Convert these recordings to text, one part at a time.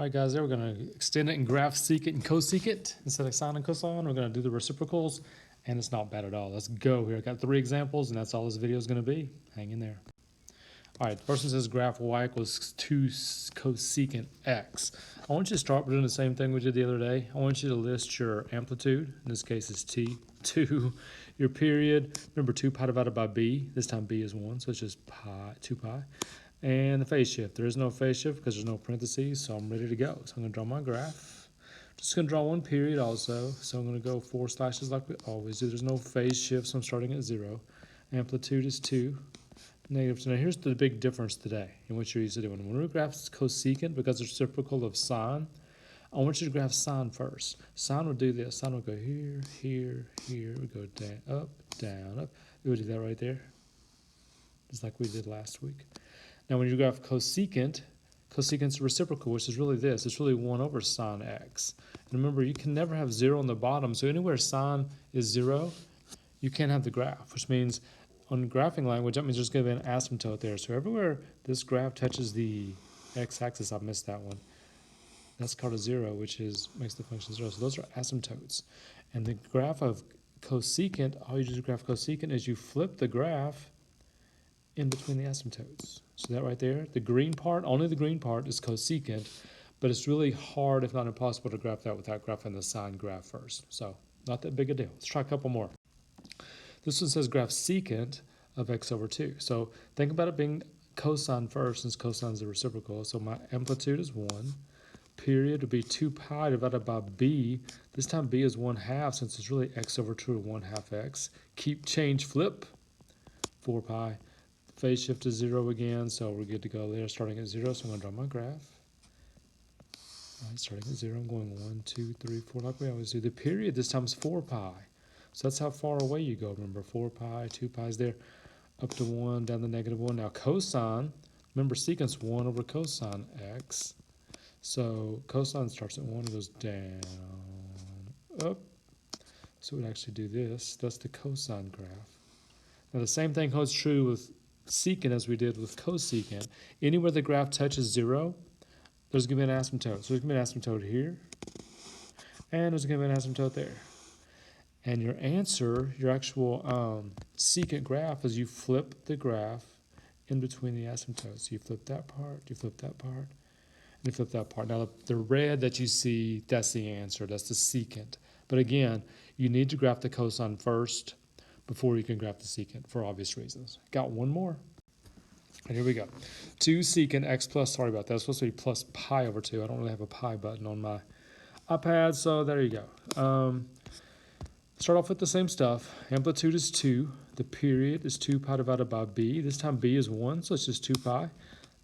All right, guys, there we're going to extend it and graph secant and cosecant. Instead of sine and cosine, we're going to do the reciprocals, and it's not bad at all. Let's go here. I got 3 examples, and that's all this video is going to be. Hang in there. All right, the first one says graph y equals 2 cosecant x. I want you to start by doing the same thing we did the other day. I want you to list your amplitude. In this case, it's t. 2, your period. Remember, 2 pi divided by b. This time b is 1, so it's just pi, 2 pi. And the phase shift. There is no phase shift because there's no parentheses, so I'm ready to go. So I'm going to draw my graph. Just going to draw one period also. So I'm going to go 4 slashes like we always do. There's no phase shift, so I'm starting at 0. Amplitude is 2. Negative 2. Now here's the big difference today in what you're used to doing. When we graph cosecant, because it's reciprocal of sine, I want you to graph sine first. Sine would do this. Sine would go here, here, here. We go down, up, down, up. We would do that right there, just like we did last week. Now when you graph cosecant, cosecant's reciprocal, which is really this. It's really 1 over sine x. And remember, you can never have 0 on the bottom. So anywhere sine is 0, you can't have the graph, which means on graphing language, that means there's going to be an asymptote there. So everywhere this graph touches the x-axis, I missed that one. That's called a 0, which makes the function 0. So those are asymptotes. And the graph of cosecant, all you do to graph cosecant is you flip the graph in between the asymptotes. So that right there, the green part, only the green part is cosecant, but it's really hard, if not impossible, to graph that without graphing the sine graph first. So not that big a deal. Let's try a couple more. This one says graph secant of x over 2. So think about it being cosine first, since cosine is the reciprocal. So my amplitude is 1. Period would be 2 pi divided by b. This time b is 1/2, since it's really x over 2 or 1/2 x. Keep change flip, 4 pi. Phase shift is 0 again, so we're good to go there. Starting at 0, so I'm going to draw my graph. All right, starting at 0, I'm going 1, 2, 3, 4, like we always do. The period this time is 4 pi. So that's how far away you go. Remember, 4 pi, 2 pi is there, up to 1, down to -1. Now cosine, remember secant's 1 over cosine x. So cosine starts at 1 and goes down, up. So we'd actually do this. That's the cosine graph. Now the same thing holds true with secant as we did with cosecant. Anywhere the graph touches 0, there's going to be an asymptote. So there's going to be an asymptote here, and there's going to be an asymptote there. And your answer, your actual secant graph, is you flip the graph in between the asymptotes. You flip that part, you flip that part, and you flip that part. Now the red that you see, that's the answer. That's the secant. But again, you need to graph the cosine first before you can graph the secant, for obvious reasons. Got one more. And here we go. 2 secant x plus, sorry about that, it's supposed to be plus pi over 2. I don't really have a pi button on my iPad, so there you go. Start off with the same stuff. Amplitude is 2. The period is 2 pi divided by b. This time b is 1, so it's just 2 pi.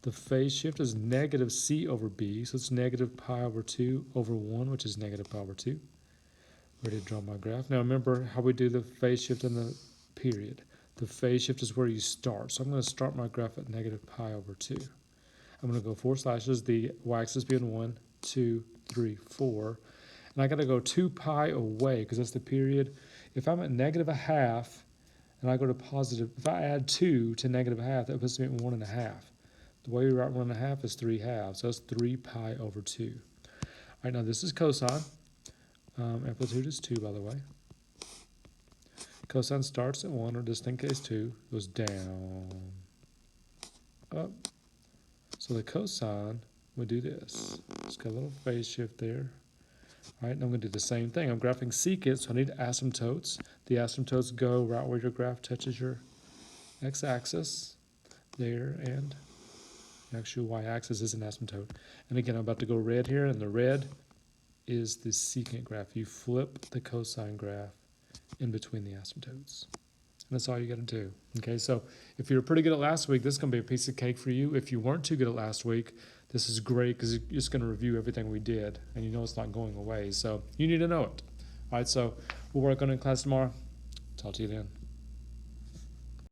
The phase shift is negative c over b, so it's negative pi over 2 over 1, which is negative pi over 2. Ready to draw my graph. Now remember how we do the phase shift and the period. The phase shift is where you start. So I'm going to start my graph at negative pi over 2. I'm going to go 4 slashes, the y-axis being 1, 2, 3, 4. And I got to go 2 pi away because that's the period. If I'm at -1/2 and I go to positive, if I add 2 to -1/2, that puts me at 1.5. The way we write 1.5 is 3/2. So that's 3 pi over 2. All right, now this is cosine. Amplitude is 2, by the way. Cosine starts at 1, or just in case 2, goes down, up. So the cosine would do this. It's got a little phase shift there. All right, and I'm going to do the same thing. I'm graphing secant, so I need asymptotes. The asymptotes go right where your graph touches your x-axis there, and the actual y-axis is an asymptote. And again, I'm about to go red here, and the red is the secant graph. You flip the cosine graph in between the asymptotes. And that's all you got to do. Okay, so if you were pretty good at last week, this is going to be a piece of cake for you. If you weren't too good at last week, this is great because you're just going to review everything we did, and you know it's not going away. So you need to know it. All right, so we'll work on it in class tomorrow. Talk to you then.